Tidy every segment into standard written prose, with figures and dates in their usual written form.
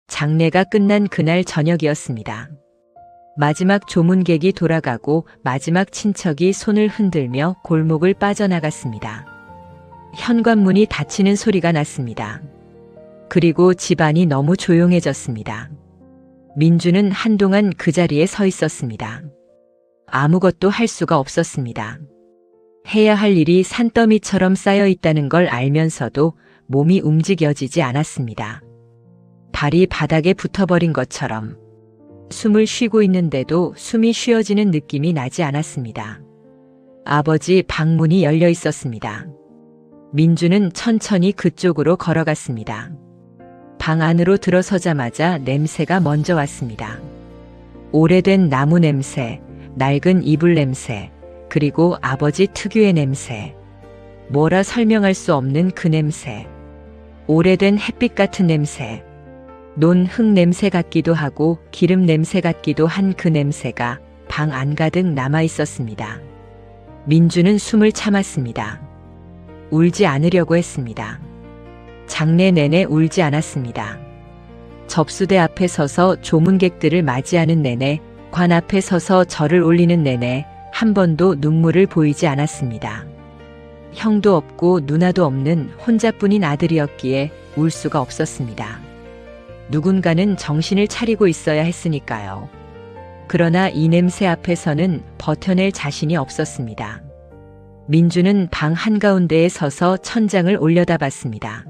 장례가 끝난 그날 저녁이었습니다. 마지막 조문객이 돌아가고 마지막 친척이 손을 흔들며 골목을 빠져나갔습니다. 현관문이 닫히는 소리가 났습니다. 그리고 집안이 너무 조용해졌습니다. 민주는 한동안 그 자리에 서 있었습니다. 아무것도 할 수가 없었습니다. 해야 할 일이 산더미처럼 쌓여 있다는 걸 알면서도 몸이 움직여지지 않았습니다. 발이 바닥에 붙어버린 것처럼 숨을 쉬고 있는데도 숨이 쉬어지는 느낌이 나지 않았습니다. 아버지 방문이 열려 있었습니다. 민주는 천천히 그쪽으로 걸어갔습니다. 방 안으로 들어서자마자 냄새가 먼저 왔습니다. 오래된 나무 냄새, 낡은 이불 냄새, 그리고 아버지 특유의 냄새. 뭐라 설명할 수 없는 그 냄새. 오래된 햇빛 같은 냄새. 논 흙 냄새 같기도 하고 기름 냄새 같기도 한 그 냄새가 방 안가득 남아 있었습니다. 민주는 숨을 참았습니다. 울지 않으려고 했습니다. 장례 내내 울지 않았습니다. 접수대 앞에 서서 조문객들을 맞이하는 내내, 관 앞에 서서 절을 올리는 내내 한 번도 눈물을 보이지 않았습니다. 형도 없고 누나도 없는 혼자뿐인 아들이었기에 울 수가 없었습니다. 누군가는 정신을 차리고 있어야 했으니까요. 그러나 이 냄새 앞에서는 버텨낼 자신이 없었습니다. 민주는 방 한가운데에 서서 천장을 올려다봤습니다.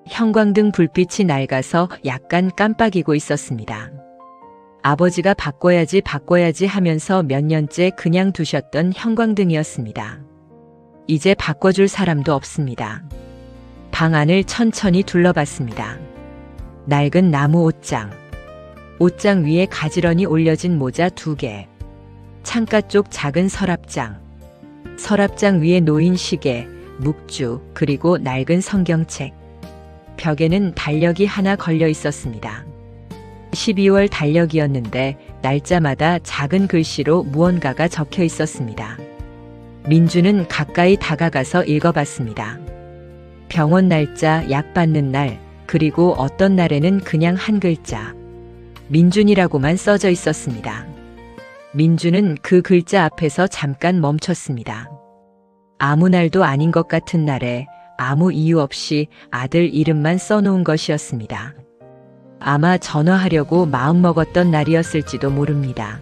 형광등 불빛이 낡아서 약간 깜빡이고 있었습니다. 아버지가 바꿔야지 하면서 몇 년째 그냥 두셨던 형광등이었습니다. 이제 바꿔줄 사람도 없습니다. 방 안을 천천히 둘러봤습니다. 낡은 나무 옷장, 옷장 위에 가지런히 올려진 모자 2개, 창가 쪽 작은 서랍장, 서랍장 위에 놓인 시계, 묵주, 그리고 낡은 성경책. 벽에는 달력이 하나 걸려 있었습니다. 12월 달력이었는데 날짜마다 작은 글씨로 무언가가 적혀 있었습니다. 민주는 가까이 다가가서 읽어봤습니다. 병원 날짜, 약 받는 날, 그리고 어떤 날에는 그냥 한 글자, 민준이라고만 써져 있었습니다. 민주는 그 글자 앞에서 잠깐 멈췄습니다. 아무 날도 아닌 것 같은 날에 아무 이유 없이 아들 이름만 써놓은 것이었습니다. 아마 전화하려고 마음먹었던 날이었을지도 모릅니다.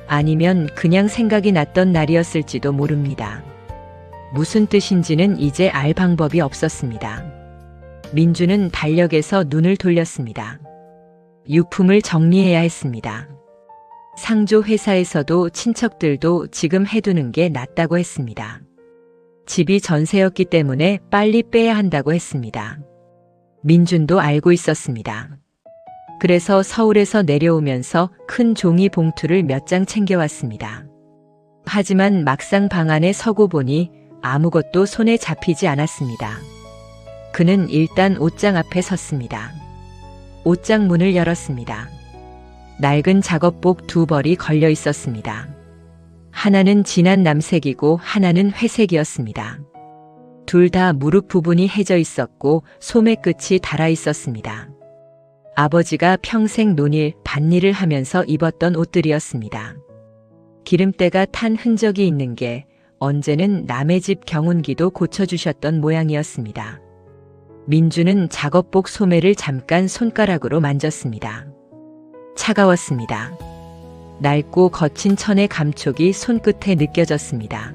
아니면 그냥 생각이 났던 날이었을지도 모릅니다. 무슨 뜻인지는 이제 알 방법이 없었습니다. 민주는 달력에서 눈을 돌렸습니다. 유품을 정리해야 했습니다. 상조 회사에서도 친척들도 지금 해두는 게 낫다고 했습니다. 집이 전세였기 때문에 빨리 빼야 한다고 했습니다. 민준도 알고 있었습니다. 그래서 서울에서 내려오면서 큰 종이 봉투를 몇 장 챙겨왔습니다. 하지만 막상 방 안에 서고 보니 아무것도 손에 잡히지 않았습니다. 그는 일단 옷장 앞에 섰습니다. 옷장 문을 열었습니다. 낡은 작업복 2벌이 걸려 있었습니다. 하나는 진한 남색이고 하나는 회색이었습니다. 둘 다 무릎 부분이 해져 있었고 소매 끝이 닳아 있었습니다. 아버지가 평생 논일, 밭일을 하면서 입었던 옷들이었습니다. 기름때가 탄 흔적이 있는 게 언제는 남의 집 경운기도 고쳐주셨던 모양이었습니다. 민주는 작업복 소매를 잠깐 손가락으로 만졌습니다. 차가웠습니다. 낡고 거친 천의 감촉이 손끝에 느껴졌습니다.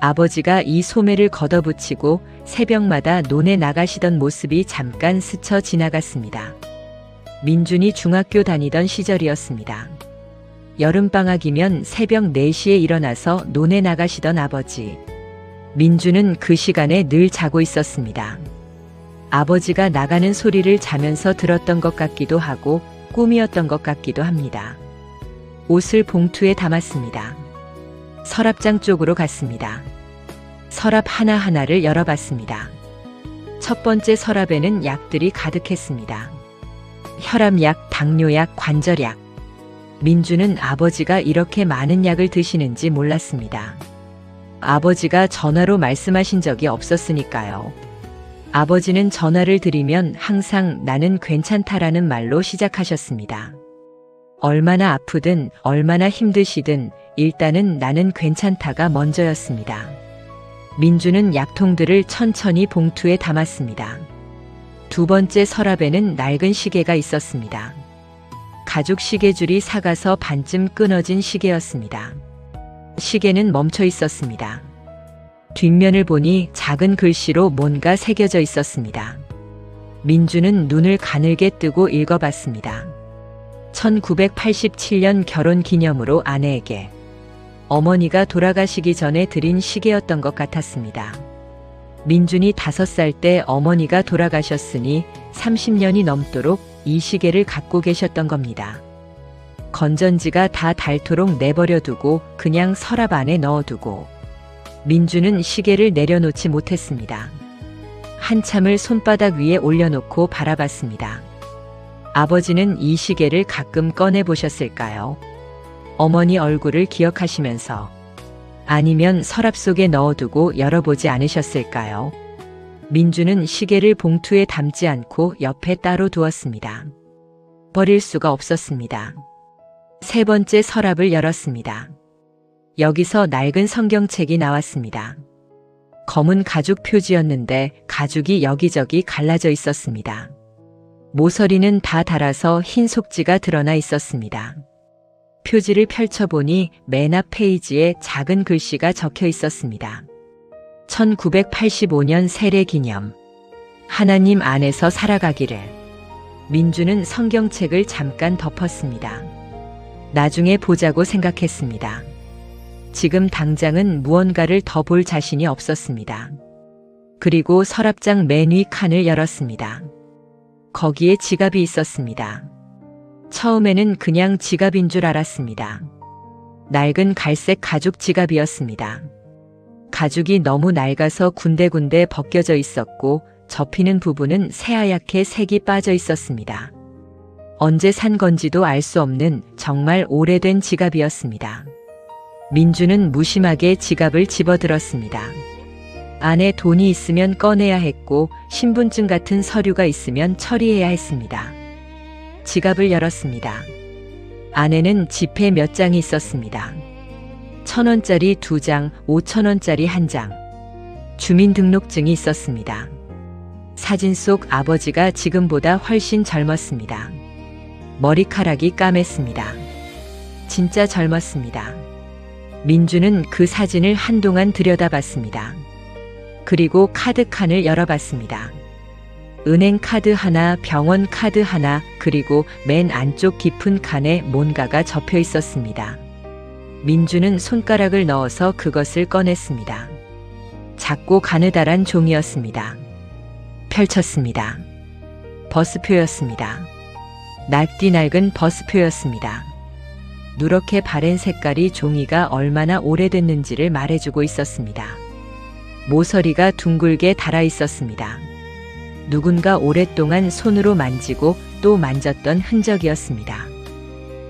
아버지가 이 소매를 걷어붙이고 새벽마다 논에 나가시던 모습이 잠깐 스쳐 지나갔습니다. 민준이 중학교 다니던 시절이었습니다. 여름방학이면 새벽 4시에 일어나서 논에 나가시던 아버지. 민준은 그 시간에 늘 자고 있었습니다. 아버지가 나가는 소리를 자면서 들었던 것 같기도 하고 꿈이었던 것 같기도 합니다. 옷을 봉투에 담았습니다. 서랍장 쪽으로 갔습니다. 서랍 하나하나를 열어봤습니다. 첫 번째 서랍에는 약들이 가득했습니다. 혈압약, 당뇨약, 관절약. 민주는 아버지가 이렇게 많은 약을 드시는지 몰랐습니다. 아버지가 전화로 말씀하신 적이 없었으니까요. 아버지는 전화를 드리면 항상 나는 괜찮다라는 말로 시작하셨습니다. 얼마나 아프든 얼마나 힘드시든 일단은 나는 괜찮다가 먼저였습니다. 민주는 약통들을 천천히 봉투에 담았습니다. 두 번째 서랍에는 낡은 시계가 있었습니다. 가죽 시계줄이 삭아서 반쯤 끊어진 시계였습니다. 시계는 멈춰 있었습니다. 뒷면을 보니 작은 글씨로 뭔가 새겨져 있었습니다. 민주는 눈을 가늘게 뜨고 읽어봤습니다. 1987년 결혼 기념으로 아내에게. 어머니가 돌아가시기 전에 드린 시계였던 것 같았습니다. 민준이 5살 때 어머니가 돌아가셨으니 30년이 넘도록 이 시계를 갖고 계셨던 겁니다. 건전지가 다 닳도록 내버려 두고 그냥 서랍 안에 넣어두고 민주는 시계를 내려놓지 못했습니다. 한참을 손바닥 위에 올려놓고 바라봤습니다. 아버지는 이 시계를 가끔 꺼내 보셨을까요? 어머니 얼굴을 기억하시면서 아니면 서랍 속에 넣어두고 열어보지 않으셨을까요? 민주는 시계를 봉투에 담지 않고 옆에 따로 두었습니다. 버릴 수가 없었습니다. 세 번째 서랍을 열었습니다. 여기서 낡은 성경책이 나왔습니다. 검은 가죽 표지였는데 가죽이 여기저기 갈라져 있었습니다. 모서리는 다 닳아서 흰 속지가 드러나 있었습니다. 표지를 펼쳐보니 맨 앞 페이지에 작은 글씨가 적혀 있었습니다. 1985년 세례 기념. 하나님 안에서 살아가기를. 민주는 성경책을 잠깐 덮었습니다. 나중에 보자고 생각했습니다. 지금 당장은 무언가를 더 볼 자신이 없었습니다. 그리고 서랍장 맨 위 칸을 열었습니다. 거기에 지갑이 있었습니다. 처음에는 그냥 지갑인 줄 알았습니다. 낡은 갈색 가죽 지갑이었습니다. 가죽이 너무 낡아서 군데군데 벗겨져 있었고 접히는 부분은 새하얗게 색이 빠져 있었습니다. 언제 산 건지도 알 수 없는 정말 오래된 지갑이었습니다. 민주는 무심하게 지갑을 집어들었습니다. 안에 돈이 있으면 꺼내야 했고 신분증 같은 서류가 있으면 처리해야 했습니다. 지갑을 열었습니다. 안에는 지폐 몇 장이 있었습니다. 1,000원짜리 2장, 5,000원짜리 1장. 주민등록증이 있었습니다. 사진 속 아버지가 지금보다 훨씬 젊었습니다. 머리카락이 까맸습니다. 진짜 젊었습니다. 민주는 그 사진을 한동안 들여다봤습니다. 그리고 카드 칸을 열어봤습니다. 은행 카드 하나, 병원 카드 하나, 그리고 맨 안쪽 깊은 칸에 뭔가가 접혀 있었습니다. 민주는 손가락을 넣어서 그것을 꺼냈습니다. 작고 가느다란 종이였습니다. 펼쳤습니다. 버스표였습니다. 낡디 낡은 버스표였습니다. 누렇게 바랜 색깔이 종이가 얼마나 오래됐는지를 말해주고 있었습니다. 모서리가 둥글게 달아 있었습니다. 누군가 오랫동안 손으로 만지고 또 만졌던 흔적이었습니다.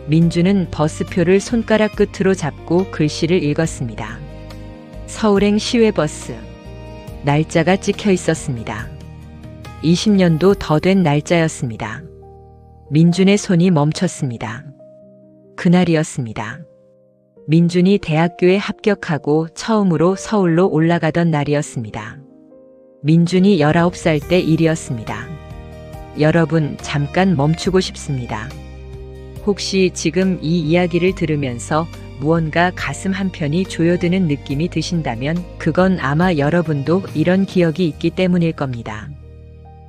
민주는 버스표를 손가락 끝으로 잡고 글씨를 읽었습니다. 서울행 시외버스. 날짜가 찍혀 있었습니다. 20년도 더 된 날짜였습니다. 민준의 손이 멈췄습니다. 그날이었습니다. 민준이 대학교에 합격하고 처음으로 서울로 올라가던 날이었습니다. 민준이 19살 때 일이었습니다. 여러분, 잠깐 멈추고 싶습니다. 혹시 지금 이 이야기를 들으면서 무언가 가슴 한편이 조여드는 느낌이 드신다면 그건 아마 여러분도 이런 기억이 있기 때문일 겁니다.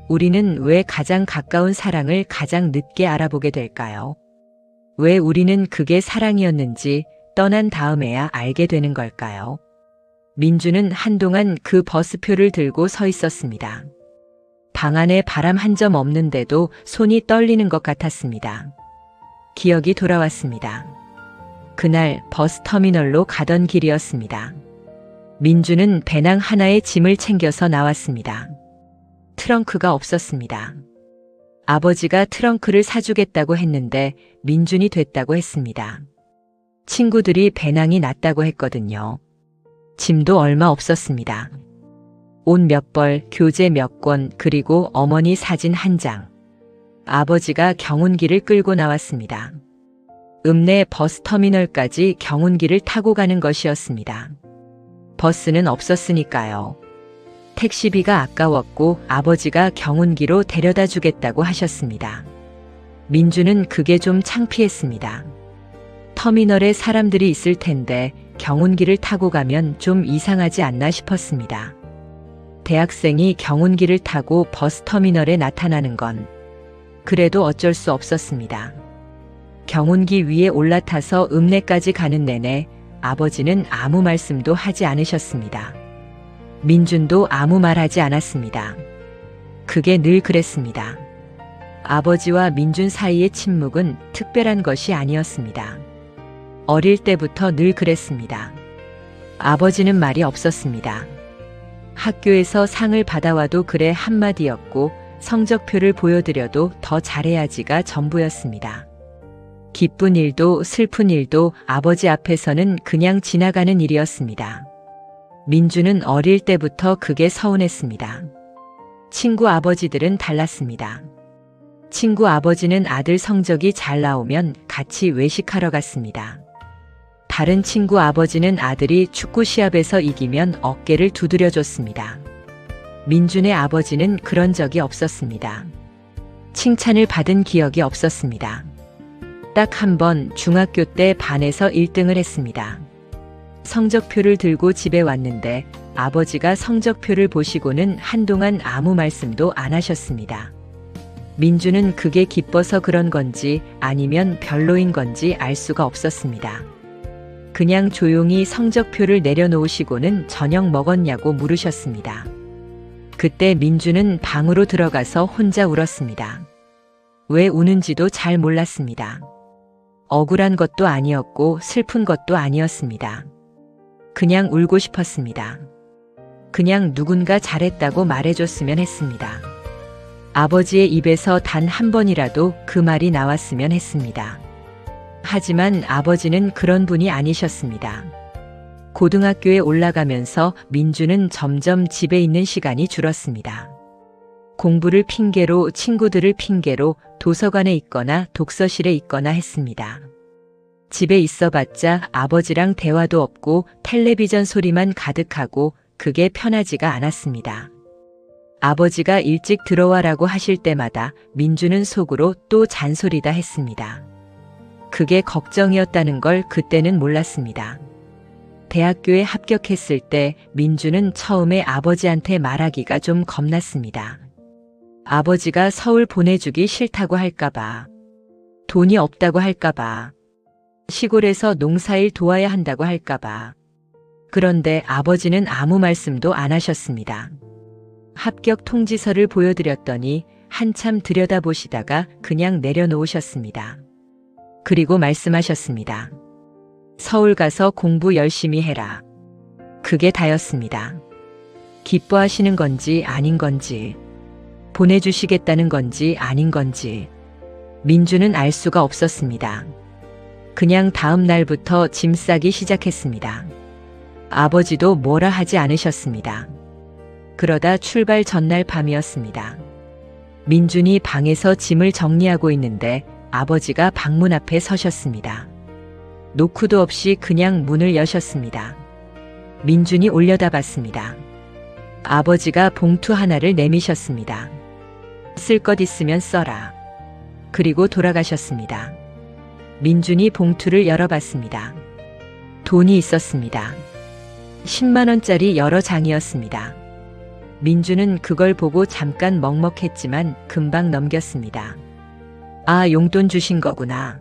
우리는 왜 가장 가까운 사랑을 가장 늦게 알아보게 될까요? 왜 우리는 그게 사랑이었는지 떠난 다음에야 알게 되는 걸까요? 민주는 한동안 그 버스표를 들고 서 있었습니다. 방 안에 바람 한 점 없는데도 손이 떨리는 것 같았습니다. 기억이 돌아왔습니다. 그날 버스터미널로 가던 길이었습니다. 민주는 배낭 하나에 짐을 챙겨서 나왔습니다. 트렁크가 없었습니다. 아버지가 트렁크를 사주겠다고 했는데 민준이 됐다고 했습니다. 친구들이 배낭이 낫다고 했거든요. 짐도 얼마 없었습니다. 옷 몇 벌, 교재 몇 권, 그리고 어머니 사진 한 장. 아버지가 경운기를 끌고 나왔습니다. 읍내 버스터미널까지 경운기를 타고 가는 것이었습니다. 버스는 없었으니까요. 택시비가 아까웠고 아버지가 경운기로 데려다 주겠다고 하셨습니다. 민주는 그게 좀 창피했습니다. 터미널에 사람들이 있을 텐데 경운기를 타고 가면 좀 이상하지 않나 싶었습니다. 대학생이 경운기를 타고 버스터미널에 나타나는 건 그래도 어쩔 수 없었습니다. 경운기 위에 올라타서 읍내까지 가는 내내 아버지는 아무 말씀도 하지 않으셨습니다. 민준도 아무 말하지 않았습니다. 그게 늘 그랬습니다. 아버지와 민준 사이의 침묵은 특별한 것이 아니었습니다. 어릴 때부터 늘 그랬습니다. 아버지는 말이 없었습니다. 학교에서 상을 받아와도 그래 한마디였고 성적표를 보여드려도 더 잘해야지가 전부였습니다. 기쁜 일도 슬픈 일도 아버지 앞에서는 그냥 지나가는 일이었습니다. 민주는 어릴 때부터 그게 서운했습니다. 친구 아버지들은 달랐습니다. 친구 아버지는 아들 성적이 잘 나오면 같이 외식하러 갔습니다. 다른 친구 아버지는 아들이 축구 시합에서 이기면 어깨를 두드려줬습니다. 민준의 아버지는 그런 적이 없었습니다. 칭찬을 받은 기억이 없었습니다. 딱 한 번 중학교 때 반에서 1등을 했습니다. 성적표를 들고 집에 왔는데 아버지가 성적표를 보시고는 한동안 아무 말씀도 안 하셨습니다. 민주는 그게 기뻐서 그런 건지 아니면 별로인 건지 알 수가 없었습니다. 그냥 조용히 성적표를 내려놓으시고는 저녁 먹었냐고 물으셨습니다. 그때 민주는 방으로 들어가서 혼자 울었습니다. 왜 우는지도 잘 몰랐습니다. 억울한 것도 아니었고 슬픈 것도 아니었습니다. 그냥 울고 싶었습니다. 그냥 누군가 잘했다고 말해줬으면 했습니다. 아버지의 입에서 단 한 번이라도 그 말이 나왔으면 했습니다. 하지만 아버지는 그런 분이 아니셨습니다. 고등학교에 올라가면서 민주는 점점 집에 있는 시간이 줄었습니다. 공부를 핑계로 친구들을 핑계로 도서관에 있거나 독서실에 있거나 했습니다. 집에 있어봤자 아버지랑 대화도 없고 텔레비전 소리만 가득하고 그게 편하지가 않았습니다. 아버지가 일찍 들어와라고 하실 때마다 민주는 속으로 또 잔소리다 했습니다. 그게 걱정이었다는 걸 그때는 몰랐습니다. 대학교에 합격했을 때 민주는 처음에 아버지한테 말하기가 좀 겁났습니다. 아버지가 서울 보내주기 싫다고 할까봐, 돈이 없다고 할까봐, 시골에서 농사일 도와야 한다고 할까봐. 그런데 아버지는 아무 말씀도 안 하셨습니다. 합격 통지서를 보여드렸더니 한참 들여다보시다가 그냥 내려놓으셨습니다. 그리고 말씀하셨습니다. 서울 가서 공부 열심히 해라. 그게 다였습니다. 기뻐하시는 건지 아닌 건지, 보내주시겠다는 건지 아닌 건지 민주는 알 수가 없었습니다. 그냥 다음 날부터 짐 싸기 시작했습니다. 아버지도 뭐라 하지 않으셨습니다. 그러다 출발 전날 밤이었습니다. 민준이 방에서 짐을 정리하고 있는데 아버지가 방문 앞에 서셨습니다. 노크도 없이 그냥 문을 여셨습니다. 민준이 올려다봤습니다. 아버지가 봉투 하나를 내미셨습니다. 쓸 것 있으면 써라. 그리고 돌아가셨습니다. 민준이 봉투를 열어봤습니다. 돈이 있었습니다. 10만 원짜리 여러 장이었습니다. 민주는 그걸 보고 잠깐 먹먹했지만 금방 넘겼습니다. 아, 용돈 주신 거구나.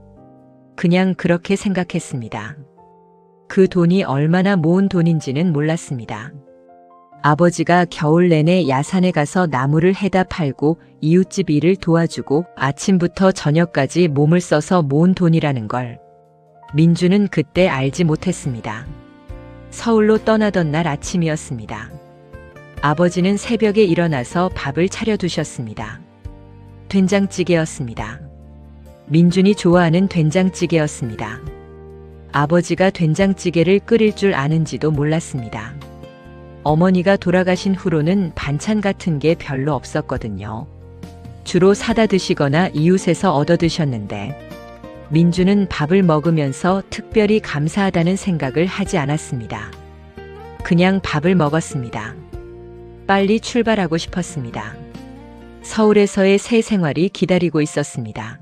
그냥 그렇게 생각했습니다. 그 돈이 얼마나 모은 돈인지는 몰랐습니다. 아버지가 겨울 내내 야산에 가서 나무를 해다 팔고 이웃집 일을 도와주고 아침부터 저녁까지 몸을 써서 모은 돈이라는 걸 민주는 그때 알지 못했습니다. 서울로 떠나던 날 아침이었습니다. 아버지는 새벽에 일어나서 밥을 차려두셨습니다. 된장찌개였습니다. 민준이 좋아하는 된장찌개였습니다. 아버지가 된장찌개를 끓일 줄 아는지도 몰랐습니다. 어머니가 돌아가신 후로는 반찬 같은 게 별로 없었거든요. 주로 사다 드시거나 이웃에서 얻어 드셨는데 민주는 밥을 먹으면서 특별히 감사하다는 생각을 하지 않았습니다. 그냥 밥을 먹었습니다. 빨리 출발하고 싶었습니다. 서울에서의 새 생활이 기다리고 있었습니다.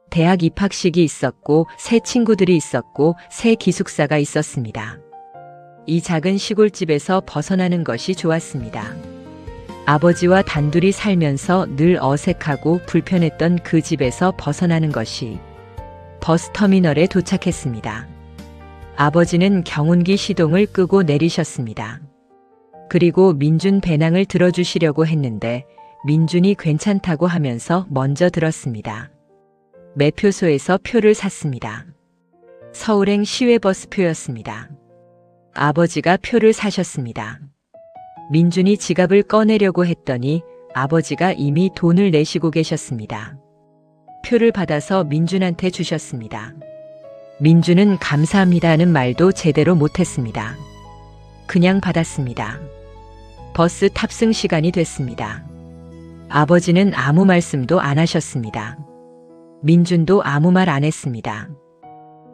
대학 입학식이 있었고 새 친구들이 있었고 새 기숙사가 있었습니다. 이 작은 시골집에서 벗어나는 것이 좋았습니다. 아버지와 단둘이 살면서 늘 어색하고 불편했던 그 집에서 벗어나는 것이 버스터미널에 도착했습니다. 아버지는 경운기 시동을 끄고 내리셨습니다. 그리고 민준 배낭을 들어주시려고 했는데 민준이 괜찮다고 하면서 먼저 들었습니다. 매표소에서 표를 샀습니다. 서울행 시외버스 표였습니다. 아버지가 표를 사셨습니다. 민준이 지갑을 꺼내려고 했더니 아버지가 이미 돈을 내시고 계셨습니다. 표를 받아서 민준한테 주셨습니다. 민준은 감사합니다는 말도 제대로 못했습니다. 그냥 받았습니다. 버스 탑승 시간이 됐습니다. 아버지는 아무 말씀도 안 하셨습니다. 민준도 아무 말 안 했습니다.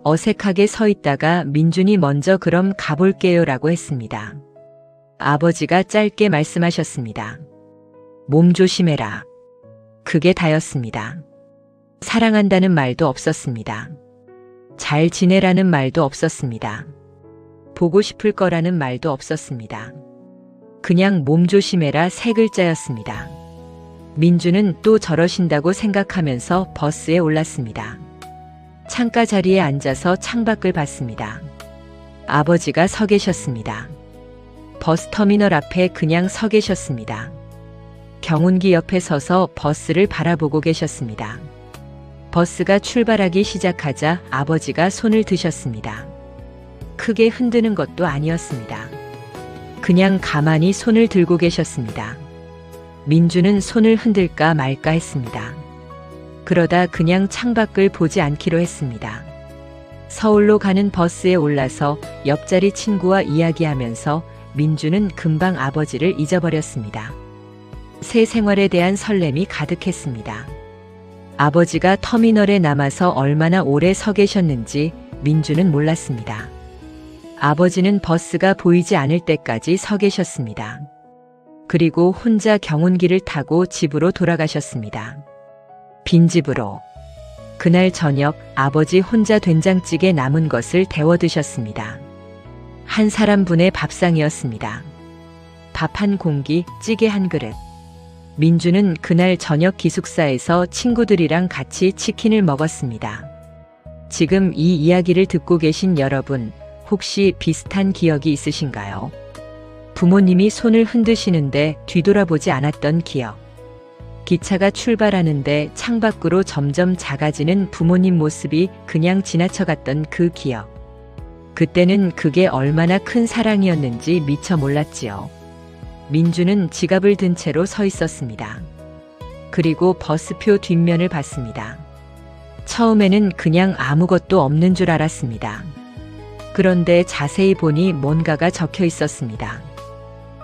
어색하게 서 있다가 민준이 먼저 그럼 가볼게요 라고 했습니다. 아버지가 짧게 말씀하셨습니다. 몸 조심해라. 그게 다였습니다. 사랑한다는 말도 없었습니다. 잘 지내라는 말도 없었습니다. 보고 싶을 거라는 말도 없었습니다. 그냥 몸 조심해라 세 글자였습니다. 민주는 또 저러신다고 생각하면서 버스에 올랐습니다. 창가 자리에 앉아서 창밖을 봤습니다. 아버지가 서 계셨습니다. 버스터미널 앞에 그냥 서 계셨습니다. 경운기 옆에 서서 버스를 바라보고 계셨습니다. 버스가 출발하기 시작하자 아버지가 손을 드셨습니다. 크게 흔드는 것도 아니었습니다. 그냥 가만히 손을 들고 계셨습니다. 민주는 손을 흔들까 말까 했습니다. 그러다 그냥 창밖을 보지 않기로 했습니다. 서울로 가는 버스에 올라서 옆자리 친구와 이야기하면서 민주는 금방 아버지를 잊어버렸습니다. 새 생활에 대한 설렘이 가득했습니다. 아버지가 터미널에 남아서 얼마나 오래 서 계셨는지 민주는 몰랐습니다. 아버지는 버스가 보이지 않을 때까지 서 계셨습니다. 그리고 혼자 경운기를 타고 집으로 돌아가셨습니다. 빈집으로. 그날 저녁 아버지 혼자 된장찌개 남은 것을 데워 드셨습니다. 한 사람분의 밥상이었습니다. 밥 한 공기, 찌개 한 그릇. 민주는 그날 저녁 기숙사에서 친구들이랑 같이 치킨을 먹었습니다. 지금 이 이야기를 듣고 계신 여러분, 혹시 비슷한 기억이 있으신가요? 부모님이 손을 흔드시는데 뒤돌아보지 않았던 기억. 기차가 출발하는데 창밖으로 점점 작아지는 부모님 모습이 그냥 지나쳐갔던 그 기억. 그때는 그게 얼마나 큰 사랑이었는지 미처 몰랐지요. 민주는 지갑을 든 채로 서 있었습니다. 그리고 버스표 뒷면을 봤습니다. 처음에는 그냥 아무것도 없는 줄 알았습니다. 그런데 자세히 보니 뭔가가 적혀 있었습니다.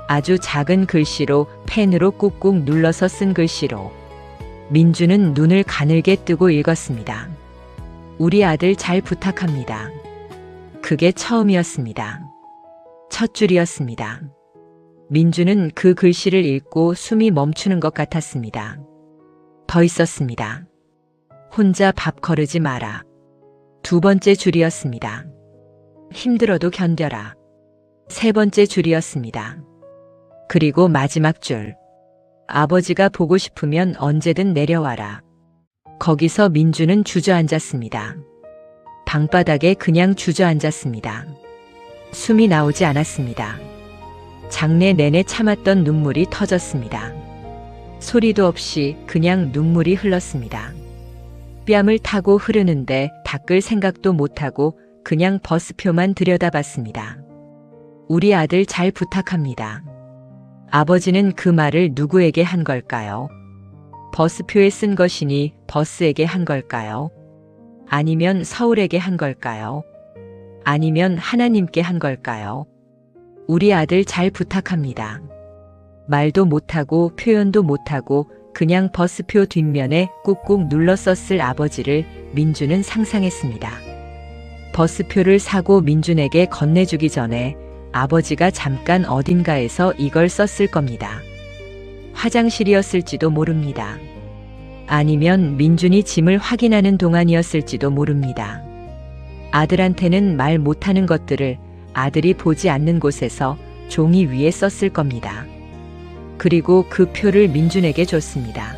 아주 작은 글씨로 펜으로 꾹꾹 눌러서 쓴 글씨로. 민주는 눈을 가늘게 뜨고 읽었습니다. 우리 아들 잘 부탁합니다. 그게 처음이었습니다. 첫 줄이었습니다. 민주는 그 글씨를 읽고 숨이 멈추는 것 같았습니다. 더 있었습니다. 혼자 밥 거르지 마라. 두 번째 줄이었습니다. 힘들어도 견뎌라. 세 번째 줄이었습니다. 그리고 마지막 줄. 아버지가 보고 싶으면 언제든 내려와라. 거기서 민주는 주저앉았습니다. 방바닥에 그냥 주저앉았습니다. 숨이 나오지 않았습니다. 장내 내내 참았던 눈물이 터졌습니다. 소리도 없이 그냥 눈물이 흘렀습니다. 뺨을 타고 흐르는데 닦을 생각도 못하고 그냥 버스표만 들여다봤습니다. 우리 아들 잘 부탁합니다. 아버지는 그 말을 누구에게 한 걸까요? 버스표에 쓴 것이니 버스에게 한 걸까요? 아니면 서울에게 한 걸까요? 아니면 하나님께 한 걸까요? 우리 아들 잘 부탁합니다. 말도 못하고 표현도 못하고 그냥 버스표 뒷면에 꾹꾹 눌러 썼을 아버지를 민주는 상상했습니다. 버스표를 사고 민준에게 건네주기 전에 아버지가 잠깐 어딘가에서 이걸 썼을 겁니다. 화장실이었을지도 모릅니다. 아니면 민준이 짐을 확인하는 동안이었을지도 모릅니다. 아들한테는 말 못하는 것들을 아들이 보지 않는 곳에서 종이 위에 썼을 겁니다. 그리고 그 표를 민준에게 줬습니다.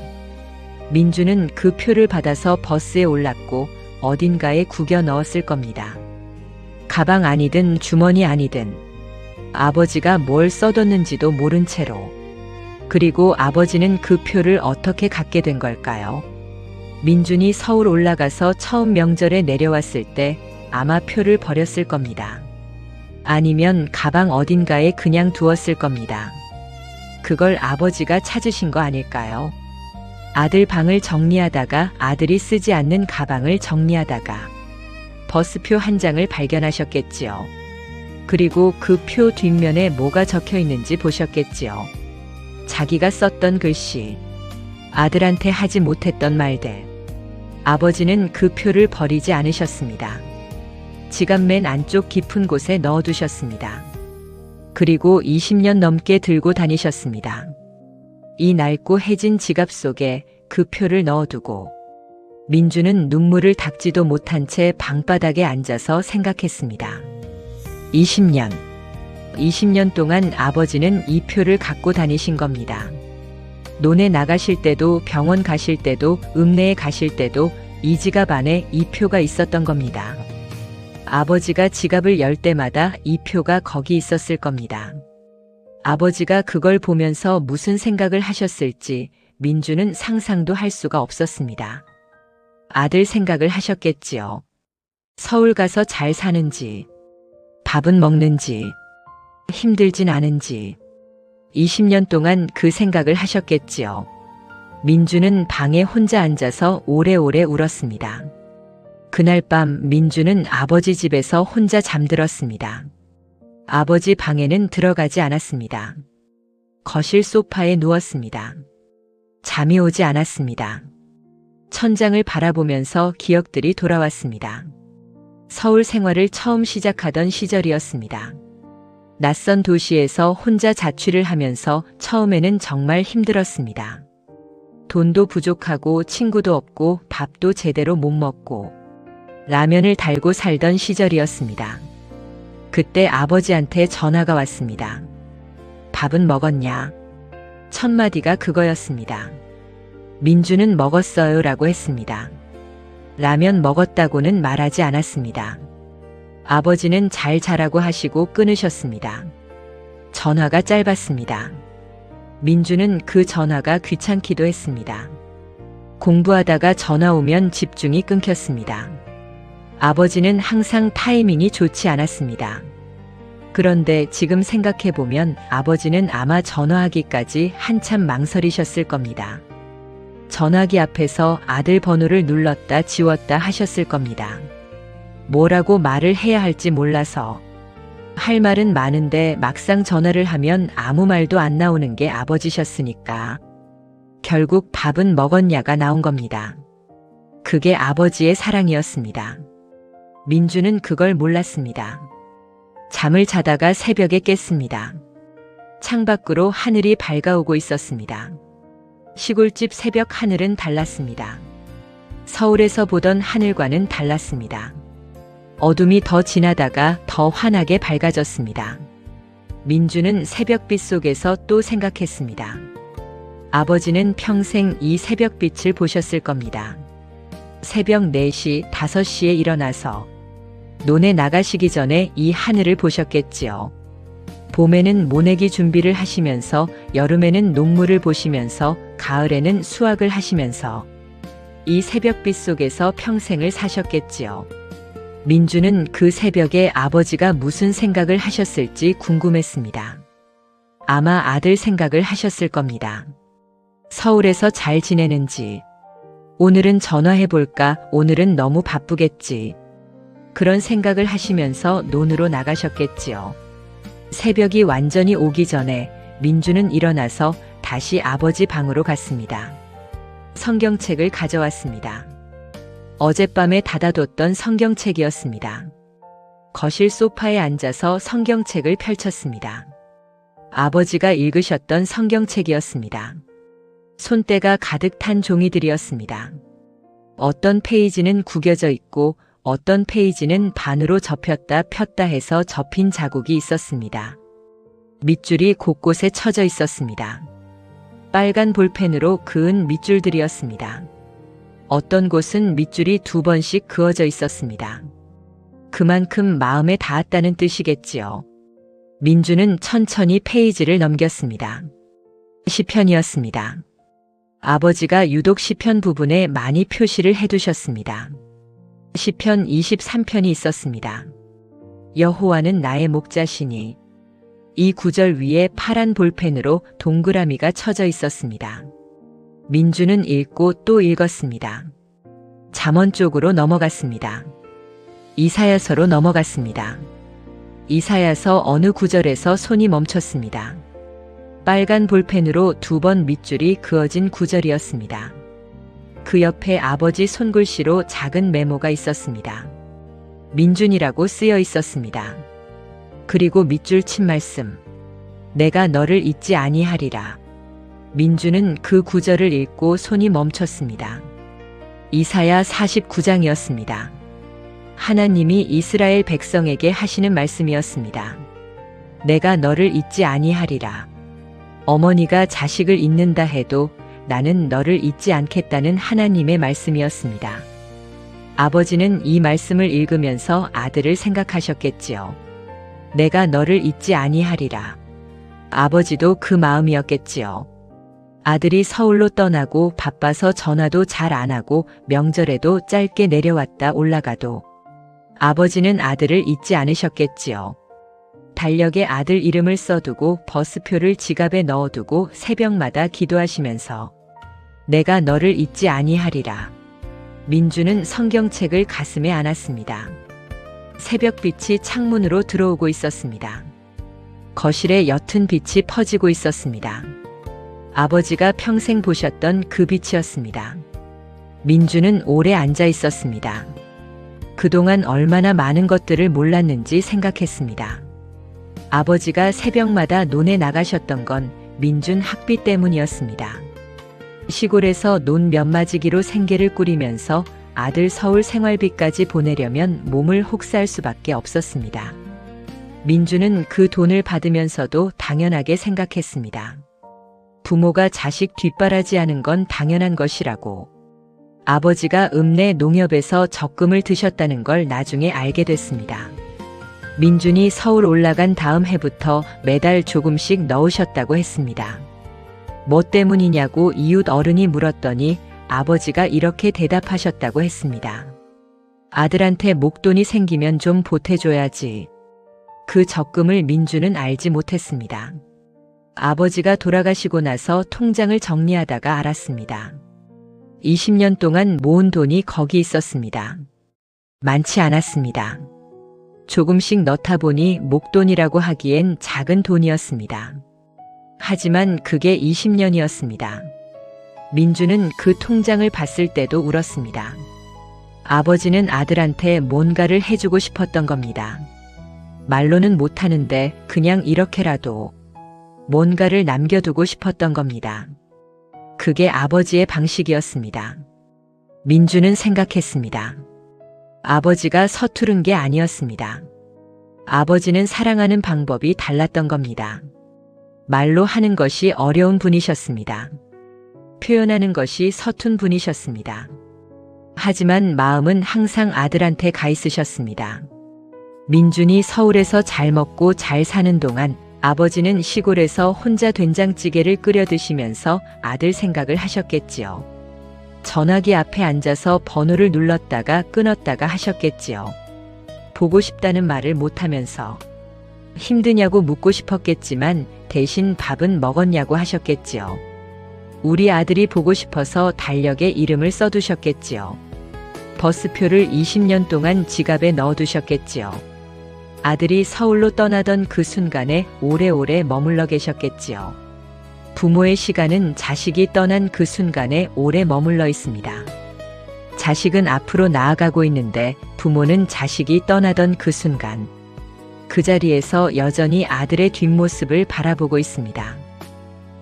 민준은 그 표를 받아서 버스에 올랐고 어딘가에 구겨 넣었을 겁니다. 가방 아니든 주머니 아니든 아버지가 뭘 써뒀는지도 모른 채로. 그리고 아버지는 그 표를 어떻게 갖게 된 걸까요? 민준이 서울 올라가서 처음 명절에 내려왔을 때 아마 표를 버렸을 겁니다. 아니면 가방 어딘가에 그냥 두었을 겁니다. 그걸 아버지가 찾으신 거 아닐까요? 아들 방을 정리하다가 아들이 쓰지 않는 가방을 정리하다가 버스표 한 장을 발견하셨겠지요. 그리고 그 표 뒷면에 뭐가 적혀 있는지 보셨겠지요. 자기가 썼던 글씨, 아들한테 하지 못했던 말들. 아버지는 그 표를 버리지 않으셨습니다. 지갑 맨 안쪽 깊은 곳에 넣어두셨습니다. 그리고 20년 넘게 들고 다니셨습니다. 이 낡고 해진 지갑 속에 그 표를 넣어두고 민주는 눈물을 닦지도 못한 채 방바닥에 앉아서 생각했습니다. 20년 동안 아버지는 이 표를 갖고 다니신 겁니다. 논에 나가실 때도 병원 가실 때도 읍내에 가실 때도 이 지갑 안에 이 표가 있었던 겁니다. 아버지가 지갑을 열 때마다 이 표가 거기 있었을 겁니다. 아버지가 그걸 보면서 무슨 생각을 하셨을지 민주는 상상도 할 수가 없었습니다. 아들 생각을 하셨겠지요. 서울 가서 잘 사는지, 밥은 먹는지, 힘들진 않은지 20년 동안 그 생각을 하셨겠지요. 민주는 방에 혼자 앉아서 오래오래 울었습니다. 그날 밤 민주는 아버지 집에서 혼자 잠들었습니다. 아버지 방에는 들어가지 않았습니다. 거실 소파에 누웠습니다. 잠이 오지 않았습니다. 천장을 바라보면서 기억들이 돌아왔습니다. 서울 생활을 처음 시작하던 시절이었습니다. 낯선 도시에서 혼자 자취를 하면서 처음에는 정말 힘들었습니다. 돈도 부족하고 친구도 없고 밥도 제대로 못 먹고 라면을 달고 살던 시절이었습니다. 그때 아버지한테 전화가 왔습니다. 밥은 먹었냐? 첫 마디가 그거였습니다. 민주는 먹었어요 라고 했습니다. 라면 먹었다고는 말하지 않았습니다. 아버지는 잘 자라고 하시고 끊으셨습니다. 전화가 짧았습니다. 민주는 그 전화가 귀찮기도 했습니다. 공부하다가 전화 오면 집중이 끊겼습니다. 아버지는 항상 타이밍이 좋지 않았습니다. 그런데 지금 생각해보면 아버지는 아마 전화하기까지 한참 망설이셨을 겁니다. 전화기 앞에서 아들 번호를 눌렀다 지웠다 하셨을 겁니다. 뭐라고 말을 해야 할지 몰라서. 할 말은 많은데 막상 전화를 하면 아무 말도 안 나오는 게 아버지셨으니까. 결국 밥은 먹었냐가 나온 겁니다. 그게 아버지의 사랑이었습니다. 민주는 그걸 몰랐습니다. 잠을 자다가 새벽에 깼습니다. 창밖으로 하늘이 밝아오고 있었습니다. 시골집 새벽 하늘은 달랐습니다. 서울에서 보던 하늘과는 달랐습니다. 어둠이 더 지나다가 더 환하게 밝아졌습니다. 민주는 새벽빛 속에서 또 생각했습니다. 아버지는 평생 이 새벽빛을 보셨을 겁니다. 새벽 4시, 5시에 일어나서 논에 나가시기 전에 이 하늘을 보셨겠지요. 봄에는 모내기 준비를 하시면서, 여름에는 녹물을 보시면서, 가을에는 수확을 하시면서 이 새벽빛 속에서 평생을 사셨겠지요. 민주는 그 새벽에 아버지가 무슨 생각을 하셨을지 궁금했습니다. 아마 아들 생각을 하셨을 겁니다. 서울에서 잘 지내는지, 오늘은 전화해볼까, 오늘은 너무 바쁘겠지. 그런 생각을 하시면서 논으로 나가셨겠지요. 새벽이 완전히 오기 전에 민주는 일어나서 다시 아버지 방으로 갔습니다. 성경책을 가져왔습니다. 어젯밤에 닫아뒀던 성경책이었습니다. 거실 소파에 앉아서 성경책을 펼쳤습니다. 아버지가 읽으셨던 성경책이었습니다. 손때가 가득 탄 종이들이었습니다. 어떤 페이지는 구겨져 있고 어떤 페이지는 반으로 접혔다 폈다 해서 접힌 자국이 있었습니다. 밑줄이 곳곳에 쳐져 있었습니다. 빨간 볼펜으로 그은 밑줄들이었습니다. 어떤 곳은 밑줄이 2번씩 그어져 있었습니다. 그만큼 마음에 닿았다는 뜻이겠지요. 민주는 천천히 페이지를 넘겼습니다. 시편이었습니다. 아버지가 유독 시편 부분에 많이 표시를 해두셨습니다. 시편 23편이 있었습니다. 여호와는 나의 목자시니. 이 구절 위에 파란 볼펜으로 동그라미가 쳐져 있었습니다. 민주는 읽고 또 읽었습니다. 잠언 쪽으로 넘어갔습니다. 이사야서로 넘어갔습니다. 이사야서 어느 구절에서 손이 멈췄습니다. 빨간 볼펜으로 2번 밑줄이 그어진 구절이었습니다. 그 옆에 아버지 손글씨로 작은 메모가 있었습니다. 민준이라고 쓰여 있었습니다. 그리고 밑줄 친 말씀. 내가 너를 잊지 아니하리라. 민주는 그 구절을 읽고 손이 멈췄습니다. 이사야 49장이었습니다. 하나님이 이스라엘 백성에게 하시는 말씀이었습니다. 내가 너를 잊지 아니하리라. 어머니가 자식을 잊는다 해도 나는 너를 잊지 않겠다는 하나님의 말씀이었습니다. 아버지는 이 말씀을 읽으면서 아들을 생각하셨겠지요. 내가 너를 잊지 아니하리라. 아버지도 그 마음이었겠지요. 아들이 서울로 떠나고 바빠서 전화도 잘 안 하고 명절에도 짧게 내려왔다 올라가도 아버지는 아들을 잊지 않으셨겠지요. 달력에 아들 이름을 써두고 버스표를 지갑에 넣어두고 새벽마다 기도하시면서 내가 너를 잊지 아니하리라. 민주는 성경책을 가슴에 안았습니다. 새벽빛이 창문으로 들어오고 있었습니다. 거실에 옅은 빛이 퍼지고 있었습니다. 아버지가 평생 보셨던 그 빛이었습니다. 민주는 오래 앉아 있었습니다. 그동안 얼마나 많은 것들을 몰랐는지 생각했습니다. 아버지가 새벽마다 논에 나가셨던 건 민준 학비 때문이었습니다. 시골에서 논 몇마지기로 생계를 꾸리면서 아들 서울 생활비까지 보내려면 몸을 혹사할 수밖에 없었습니다. 민주는 그 돈을 받으면서도 당연하게 생각했습니다. 부모가 자식 뒷바라지하는 건 당연한 것이라고. 아버지가 읍내 농협에서 적금을 드셨다는 걸 나중에 알게 됐습니다. 민준이 서울 올라간 다음 해부터 매달 조금씩 넣으셨다고 했습니다. 뭐 때문이냐고 이웃 어른이 물었더니 아버지가 이렇게 대답하셨다고 했습니다. 아들한테 목돈이 생기면 좀 보태줘야지. 그 적금을 민주는 알지 못했습니다. 아버지가 돌아가시고 나서 통장을 정리하다가 알았습니다. 20년 동안 모은 돈이 거기 있었습니다. 많지 않았습니다. 조금씩 넣다 보니 목돈이라고 하기엔 작은 돈이었습니다. 하지만 그게 20년이었습니다. 민주는 그 통장을 봤을 때도 울었습니다. 아버지는 아들한테 뭔가를 해주고 싶었던 겁니다. 말로는 못하는데 그냥 이렇게라도 뭔가를 남겨두고 싶었던 겁니다. 그게 아버지의 방식이었습니다. 민주는 생각했습니다. 아버지가 서투른 게 아니었습니다. 아버지는 사랑하는 방법이 달랐던 겁니다. 말로 하는 것이 어려운 분이셨습니다. 표현하는 것이 서툰 분이셨습니다. 하지만 마음은 항상 아들한테 가 있으셨습니다. 민준이 서울에서 잘 먹고 잘 사는 동안 아버지는 시골에서 혼자 된장찌개를 끓여 드시면서 아들 생각을 하셨겠지요. 전화기 앞에 앉아서 번호를 눌렀다가 끊었다가 하셨겠지요. 보고 싶다는 말을 못하면서 힘드냐고 묻고 싶었겠지만 대신 밥은 먹었냐고 하셨겠지요. 우리 아들이 보고 싶어서 달력에 이름을 써두셨겠지요. 버스표를 20년 동안 지갑에 넣어두셨겠지요. 아들이 서울로 떠나던 그 순간에 오래오래 머물러 계셨겠지요. 부모의 시간은 자식이 떠난 그 순간에 오래 머물러 있습니다. 자식은 앞으로 나아가고 있는데 부모는 자식이 떠나던 그 순간, 그 자리에서 여전히 아들의 뒷모습을 바라보고 있습니다.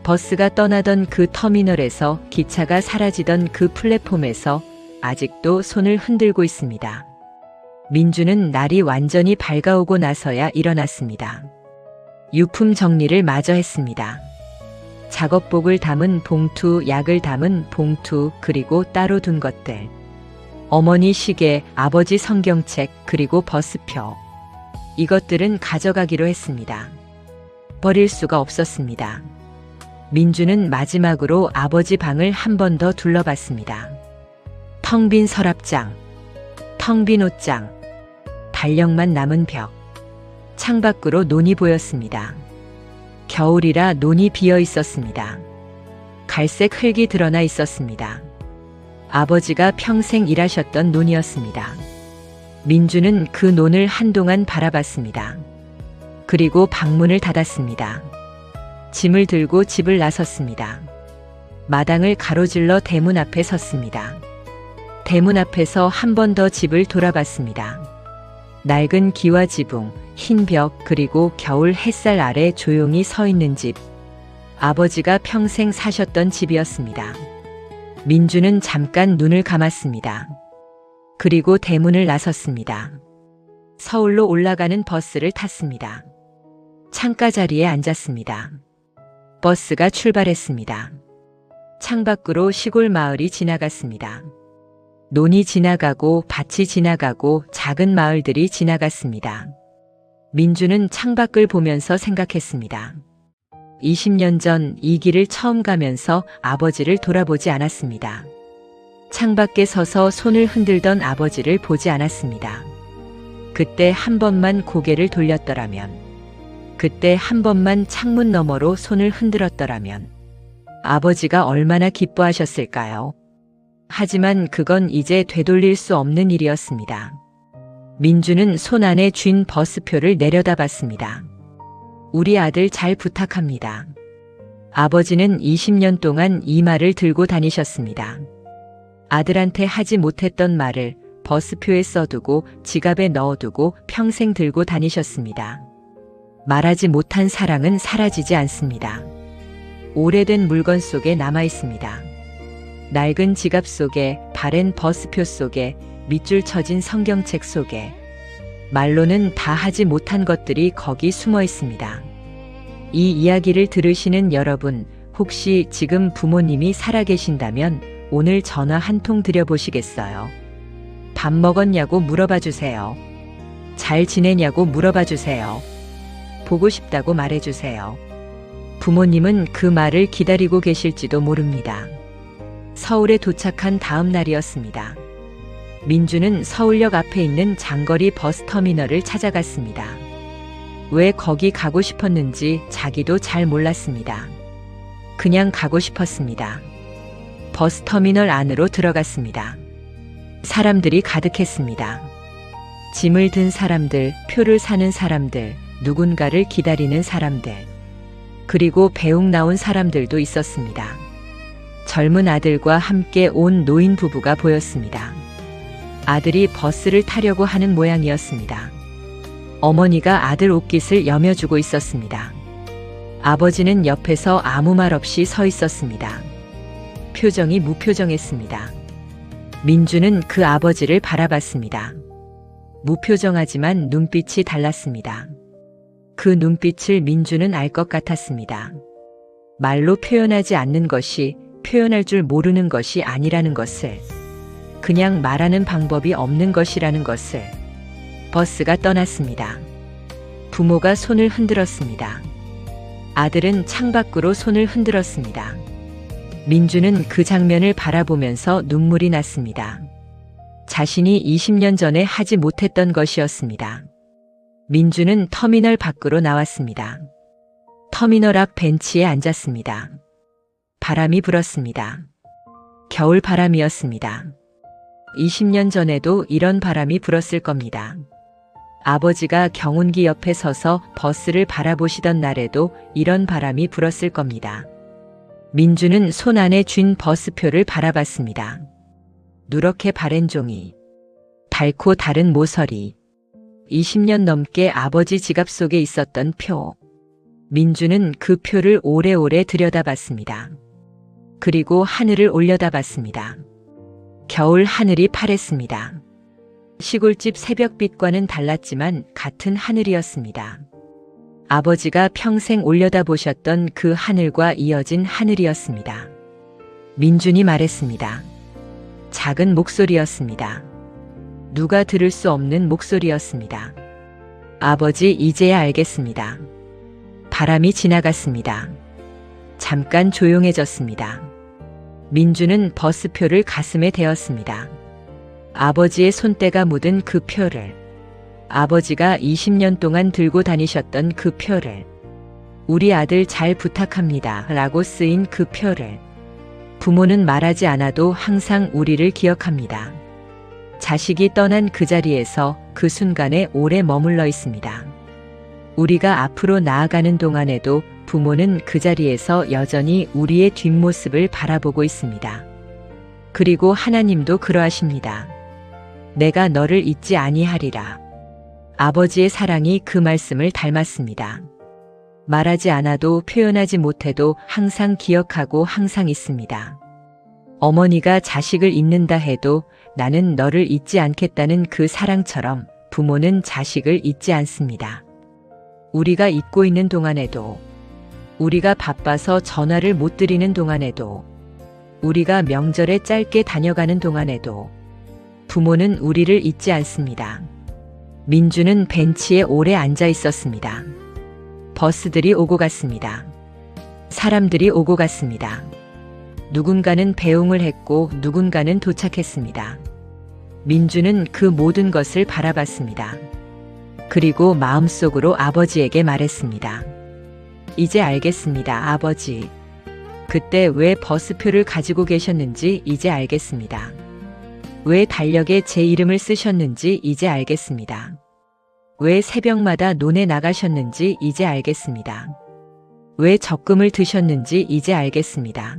버스가 떠나던 그 터미널에서, 기차가 사라지던 그 플랫폼에서 아직도 손을 흔들고 있습니다. 민주는 날이 완전히 밝아오고 나서야 일어났습니다. 유품 정리를 마저 했습니다. 작업복을 담은 봉투, 약을 담은 봉투, 그리고 따로 둔 것들. 어머니 시계, 아버지 성경책, 그리고 버스표. 이것들은 가져가기로 했습니다. 버릴 수가 없었습니다. 민주는 마지막으로 아버지 방을 한 번 더 둘러봤습니다. 텅 빈 서랍장, 텅 빈 옷장, 달력만 남은 벽. 창밖으로 논이 보였습니다. 겨울이라 논이 비어 있었습니다. 갈색 흙이 드러나 있었습니다. 아버지가 평생 일하셨던 논이었습니다. 민주는 그 논을 한동안 바라봤습니다. 그리고 방문을 닫았습니다. 짐을 들고 집을 나섰습니다. 마당을 가로질러 대문 앞에 섰습니다. 대문 앞에서 한 번 더 집을 돌아봤습니다. 낡은 기와 지붕, 흰 벽, 그리고 겨울 햇살 아래 조용히 서 있는 집. 아버지가 평생 사셨던 집이었습니다. 민주는 잠깐 눈을 감았습니다. 그리고 대문을 나섰습니다. 서울로 올라가는 버스를 탔습니다. 창가 자리에 앉았습니다. 버스가 출발했습니다. 창밖으로 시골 마을이 지나갔습니다. 논이 지나가고 밭이 지나가고 작은 마을들이 지나갔습니다. 민주는 창밖을 보면서 생각했습니다. 20년 전 이 길을 처음 가면서 아버지를 돌아보지 않았습니다. 창밖에 서서 손을 흔들던 아버지를 보지 않았습니다. 그때 한 번만 고개를 돌렸더라면, 그때 한 번만 창문 너머로 손을 흔들었더라면 아버지가 얼마나 기뻐하셨을까요? 하지만 그건 이제 되돌릴 수 없는 일이었습니다. 민주는 손 안에 쥔 버스표를 내려다봤습니다. 우리 아들 잘 부탁합니다. 아버지는 20년 동안 이 말을 들고 다니셨습니다. 아들한테 하지 못했던 말을 버스표에 써두고 지갑에 넣어두고 평생 들고 다니셨습니다. 말하지 못한 사랑은 사라지지 않습니다. 오래된 물건 속에 남아 있습니다. 낡은 지갑 속에, 바랜 버스표 속에, 밑줄 쳐진 성경책 속에. 말로는 다 하지 못한 것들이 거기 숨어 있습니다. 이 이야기를 들으시는 여러분, 혹시 지금 부모님이 살아계신다면 오늘 전화 한 통 드려보시겠어요? 밥 먹었냐고 물어봐 주세요. 잘 지내냐고 물어봐 주세요. 보고 싶다고 말해 주세요. 부모님은 그 말을 기다리고 계실지도 모릅니다. 서울에 도착한 다음 날이었습니다. 민주는 서울역 앞에 있는 장거리 버스터미널을 찾아갔습니다. 왜 거기 가고 싶었는지 자기도 잘 몰랐습니다. 그냥 가고 싶었습니다. 버스터미널 안으로 들어갔습니다. 사람들이 가득했습니다. 짐을 든 사람들, 표를 사는 사람들, 누군가를 기다리는 사람들, 그리고 배웅 나온 사람들도 있었습니다. 젊은 아들과 함께 온 노인 부부가 보였습니다. 아들이 버스를 타려고 하는 모양이었습니다. 어머니가 아들 옷깃을 여며주고 있었습니다. 아버지는 옆에서 아무 말 없이 서 있었습니다. 표정이 무표정했습니다. 민주는 그 아버지를 바라봤습니다. 무표정하지만 눈빛이 달랐습니다. 그 눈빛을 민주는 알 것 같았습니다. 말로 표현하지 않는 것이 표현할 줄 모르는 것이 아니라는 것을, 그냥 말하는 방법이 없는 것이라는 것을. 버스가 떠났습니다. 부모가 손을 흔들었습니다. 아들은 창밖으로 손을 흔들었습니다. 민주는 그 장면을 바라보면서 눈물이 났습니다. 자신이 20년 전에 하지 못했던 것이었습니다. 민주는 터미널 밖으로 나왔습니다. 터미널 앞 벤치에 앉았습니다. 바람이 불었습니다. 겨울 바람이었습니다. 20년 전에도 이런 바람이 불었을 겁니다. 아버지가 경운기 옆에 서서 버스를 바라보시던 날에도 이런 바람이 불었을 겁니다. 민주는 손 안에 쥔 버스표를 바라봤습니다. 누렇게 바랜 종이, 닳고 다른 모서리, 20년 넘게 아버지 지갑 속에 있었던 표. 민주는 그 표를 오래오래 들여다봤습니다. 그리고 하늘을 올려다봤습니다. 겨울 하늘이 파랬습니다. 시골집 새벽빛과는 달랐지만 같은 하늘이었습니다. 아버지가 평생 올려다보셨던 그 하늘과 이어진 하늘이었습니다. 민준이 말했습니다. 작은 목소리였습니다. 누가 들을 수 없는 목소리였습니다. 아버지, 이제야 알겠습니다. 바람이 지나갔습니다. 잠깐 조용해졌습니다. 민주는 버스표를 가슴에 대었습니다. 아버지의 손때가 묻은 그 표를, 아버지가 20년 동안 들고 다니셨던 그 표를, 우리 아들 잘 부탁합니다 라고 쓰인 그 표를. 부모는 말하지 않아도 항상 우리를 기억합니다. 자식이 떠난 그 자리에서 그 순간에 오래 머물러 있습니다. 우리가 앞으로 나아가는 동안에도 부모는 그 자리에서 여전히 우리의 뒷모습을 바라보고 있습니다. 그리고 하나님도 그러하십니다. 내가 너를 잊지 아니하리라. 아버지의 사랑이 그 말씀을 닮았습니다. 말하지 않아도 표현하지 못해도 항상 기억하고 항상 있습니다. 어머니가 자식을 잊는다 해도 나는 너를 잊지 않겠다는 그 사랑처럼 부모는 자식을 잊지 않습니다. 우리가 잊고 있는 동안에도, 우리가 바빠서 전화를 못 드리는 동안에도, 우리가 명절에 짧게 다녀가는 동안에도 부모는 우리를 잊지 않습니다. 민주는 벤치에 오래 앉아 있었습니다. 버스들이 오고 갔습니다. 사람들이 오고 갔습니다. 누군가는 배웅을 했고 누군가는 도착했습니다. 민주는 그 모든 것을 바라봤습니다. 그리고 마음속으로 아버지에게 말했습니다. 이제 알겠습니다, 아버지. 그때 왜 버스표를 가지고 계셨는지 이제 알겠습니다. 왜 달력에 제 이름을 쓰셨는지 이제 알겠습니다. 왜 새벽마다 논에 나가셨는지 이제 알겠습니다. 왜 적금을 드셨는지 이제 알겠습니다.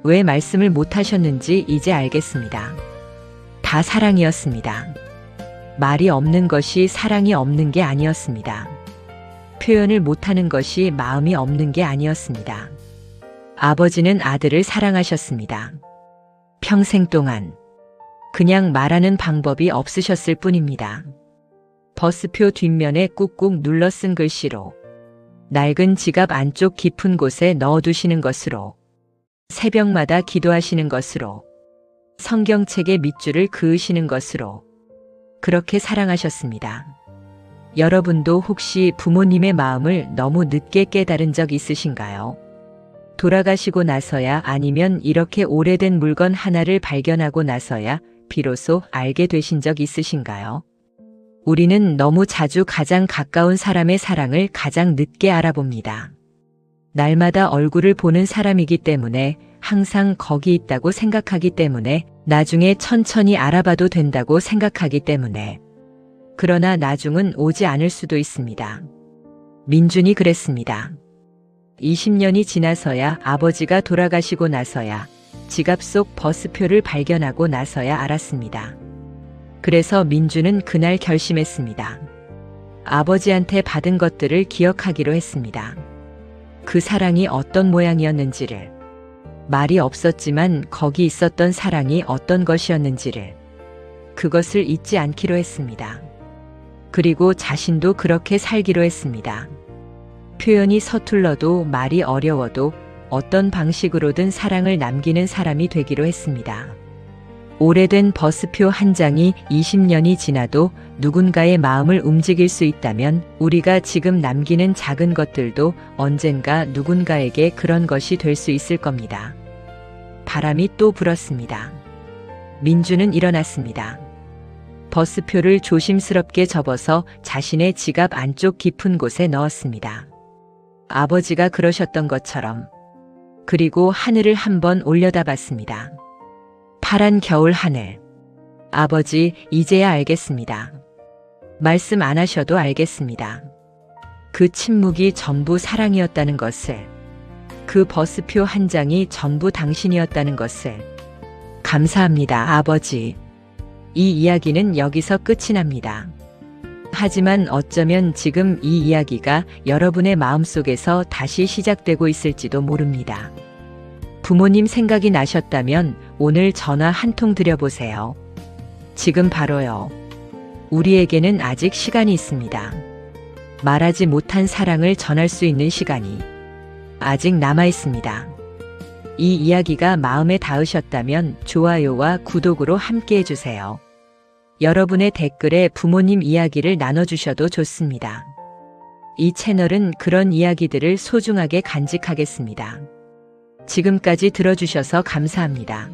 왜 말씀을 못 하셨는지 이제 알겠습니다. 다 사랑이었습니다. 말이 없는 것이 사랑이 없는 게 아니었습니다. 표현을 못하는 것이 마음이 없는 게 아니었습니다. 아버지는 아들을 사랑하셨습니다. 평생 동안. 그냥 말하는 방법이 없으셨을 뿐입니다. 버스표 뒷면에 꾹꾹 눌러 쓴 글씨로, 낡은 지갑 안쪽 깊은 곳에 넣어두시는 것으로, 새벽마다 기도하시는 것으로, 성경책에 밑줄을 그으시는 것으로, 그렇게 사랑하셨습니다. 여러분도 혹시 부모님의 마음을 너무 늦게 깨달은 적 있으신가요? 돌아가시고 나서야, 아니면 이렇게 오래된 물건 하나를 발견하고 나서야 비로소 알게 되신 적 있으신가요? 우리는 너무 자주 가장 가까운 사람의 사랑을 가장 늦게 알아봅니다. 날마다 얼굴을 보는 사람이기 때문에, 항상 거기 있다고 생각하기 때문에, 나중에 천천히 알아봐도 된다고 생각하기 때문에. 그러나 나중은 오지 않을 수도 있습니다. 민준이 그랬습니다. 20년이 지나서야, 아버지가 돌아가시고 나서야, 지갑 속 버스표를 발견하고 나서야 알았습니다. 그래서 민주는 그날 결심했습니다. 아버지한테 받은 것들을 기억하기로 했습니다. 그 사랑이 어떤 모양이었는지를, 말이 없었지만 거기 있었던 사랑이 어떤 것이었는지를, 그것을 잊지 않기로 했습니다. 그리고 자신도 그렇게 살기로 했습니다. 표현이 서툴러도 말이 어려워도 어떤 방식으로든 사랑을 남기는 사람이 되기로 했습니다. 오래된 버스표 한 장이 20년이 지나도 누군가의 마음을 움직일 수 있다면, 우리가 지금 남기는 작은 것들도 언젠가 누군가에게 그런 것이 될 수 있을 겁니다. 바람이 또 불었습니다. 민주는 일어났습니다. 버스표를 조심스럽게 접어서 자신의 지갑 안쪽 깊은 곳에 넣었습니다. 아버지가 그러셨던 것처럼. 그리고 하늘을 한번 올려다봤습니다. 파란 겨울 하늘. 아버지, 이제야 알겠습니다. 말씀 안 하셔도 알겠습니다. 그 침묵이 전부 사랑이었다는 것을, 그 버스표 한 장이 전부 당신이었다는 것을. 감사합니다, 아버지. 이 이야기는 여기서 끝이 납니다. 하지만 어쩌면 지금 이 이야기가 여러분의 마음속에서 다시 시작되고 있을지도 모릅니다. 부모님 생각이 나셨다면 오늘 전화 한 통 드려보세요. 지금 바로요. 우리에게는 아직 시간이 있습니다. 말하지 못한 사랑을 전할 수 있는 시간이 아직 남아 있습니다. 이 이야기가 마음에 닿으셨다면 좋아요와 구독으로 함께 해주세요. 여러분의 댓글에 부모님 이야기를 나눠주셔도 좋습니다. 이 채널은 그런 이야기들을 소중하게 간직하겠습니다. 지금까지 들어주셔서 감사합니다.